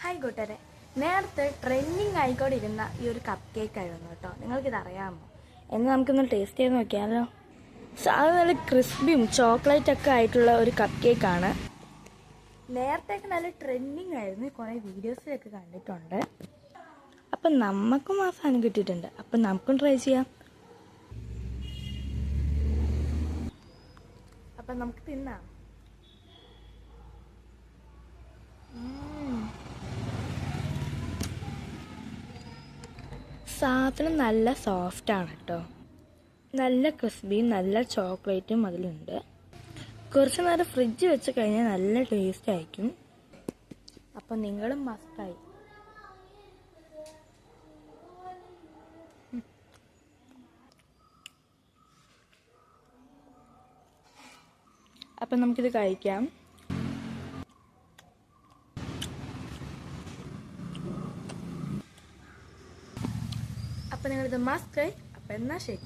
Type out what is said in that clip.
Hi കൂട്ടരെ, നേരത്തെ trending ആയിക്കൊണ്ടിരുന്ന ഈ ഒരു കപ്പ് കേക്ക് ആയിരുന്നു കേട്ടോ. നിങ്ങൾക്കിത് അറിയാമോ? എന്നാൽ നമുക്കൊന്ന് ടേസ്റ്റ് ചെയ്ത് നോക്കിയാലോ. അത് നല്ല ക്രിസ്പിയും ചോക്ലേറ്റ് ഒക്കെ ആയിട്ടുള്ള ഒരു കപ്പ് കേക്കാണ്. നേരത്തെയൊക്കെ നല്ല ട്രെൻഡിങ് ആയിരുന്നു, കുറേ വീഡിയോസിലൊക്കെ കണ്ടിട്ടുണ്ട്. അപ്പം നമുക്കും ആ സാധനം കിട്ടിയിട്ടുണ്ട്. അപ്പം നമുക്കും ട്രൈ ചെയ്യാം. അപ്പം നമുക്ക് തിന്നാം. സാധനം നല്ല സോഫ്റ്റാണ് കേട്ടോ. നല്ല ക്രിസ്പിയും നല്ല ചോക്ലേറ്റും അതിലുണ്ട്. കുറച്ച് നേരം ഫ്രിഡ്ജ് വെച്ച് കഴിഞ്ഞാൽ നല്ല ടേസ്റ്റ് ആയിരിക്കും. അപ്പം നിങ്ങളും മസ്റ്റായി. അപ്പം നമുക്കിത് കഴിക്കാം. അപ്പം നിങ്ങളിത് മസ്റ്റായി. അപ്പം എന്നാൽ ശരി.